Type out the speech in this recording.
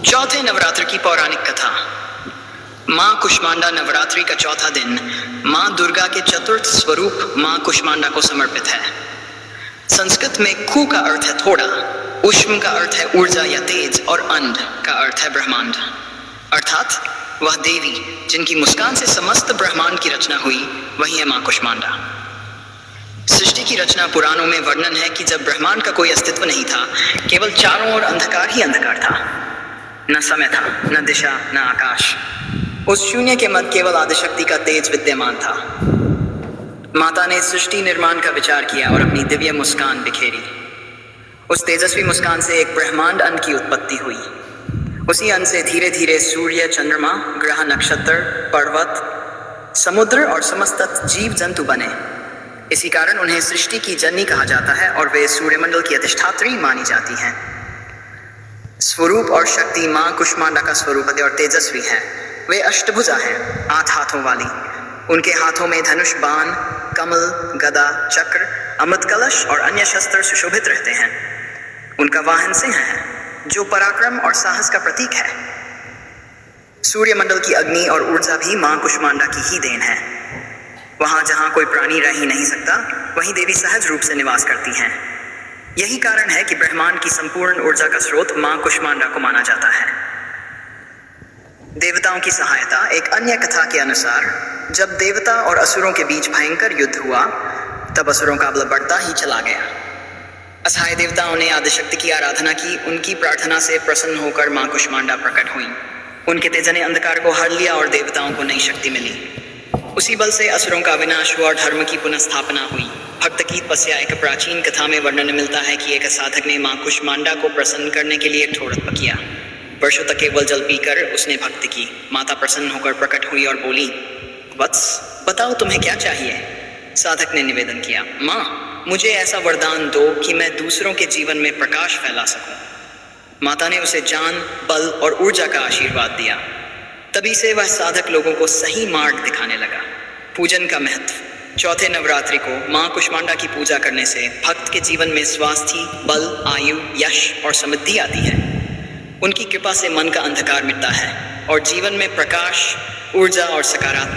चौथे नवरात्र की पौराणिक कथा। मां कुष्मांडा नवरात्रि का चौथा दिन मां दुर्गा के चतुर्थ स्वरूप मां कुष्मांडा को समर्पित है। संस्कृत में खु का अर्थ है थोड़ा, उष्म का अर्थ है ऊर्जा या तेज और अंड का अर्थ है ब्रह्मांड, अर्थात वह देवी जिनकी मुस्कान से समस्त ब्रह्मांड की रचना हुई वही है मां कुष्मांडा। सृष्टि की रचना पुराणों में वर्णन है कि जब ब्रह्मांड का कोई अस्तित्व नहीं था, केवल चारों ओर अंधकार ही अंधकार था। न समय था, न दिशा, न आकाश। उस शून्य के मध्य केवल आदिशक्ति का तेज विद्यमान था। माता ने सृष्टि निर्माण का विचार किया और अपनी दिव्य मुस्कान बिखेरी। उस तेजस्वी मुस्कान से एक ब्रह्मांड अन्न की उत्पत्ति हुई। उसी अन्न से धीरे धीरे सूर्य, चंद्रमा, ग्रह, नक्षत्र, पर्वत, समुद्र और समस्त जीव जंतु बने। इसी कारण उन्हें सृष्टि की जननी कहा जाता है और वे सूर्यमंडल की अधिष्ठात्री मानी जाती हैं। स्वरूप और शक्ति मां कुष्मांडा का स्वरूप और तेजस्वी है। वे अष्टभुजा हैं, 8 हाथों वाली। उनके हाथों में धनुष, बाण, कमल, गदा, चक्र, अमृत कलश और अन्य शस्त्र सुशोभित रहते हैं। उनका वाहन सिंह है, जो पराक्रम और साहस का प्रतीक है। सूर्यमंडल की अग्नि और ऊर्जा भी मां कुष्मांडा की ही देन है। वहां जहां कोई प्राणी रह ही नहीं सकता, वहीं देवी सहज रूप से निवास करती हैं। यही कारण है कि ब्रह्मांड की संपूर्ण ऊर्जा का स्रोत मां कुष्मांडा को माना जाता है। देवताओं की सहायता। एक अन्य कथा के अनुसार जब देवता और असुरों के बीच भयंकर युद्ध हुआ, तब असुरों का बल बढ़ता ही चला गया। असहाय देवताओं ने आदिशक्ति की आराधना की। उनकी प्रार्थना से प्रसन्न होकर मां कुष्मांडा प्रकट हुई। उनके तेज ने अंधकार को हर लिया और देवताओं को नई शक्ति मिली। उसी बल से असुरों का विनाश हुआ और धर्म की पुनः स्थापना हुई। भक्त की तपस्या। एक प्राचीन कथा में वर्णन मिलता है कि एक साधक ने मां कुष्मांडा को प्रसन्न करने के लिए एक ठोर किया। वर्षों तक केवल जल पीकर उसने भक्ति की। माता प्रसन्न होकर प्रकट हुई और बोली, वत्स, बताओ तुम्हें क्या चाहिए। साधक ने निवेदन किया, मां, मुझे ऐसा वरदान दो कि मैं दूसरों के जीवन में प्रकाश फैला सकूं। माता ने उसे जान, बल और ऊर्जा का आशीर्वाद दिया। तभी से वह साधक लोगों को सही मार्ग दिखाने लगा। पूजन का महत्व। चौथे नवरात्रि को मां कुष्मांडा की पूजा करने से भक्त के जीवन में स्वास्थ्य, बल, आयु, यश और समृद्धि आती है। उनकी कृपा से मन का अंधकार मिटता है और जीवन में प्रकाश, ऊर्जा और सकारात्मक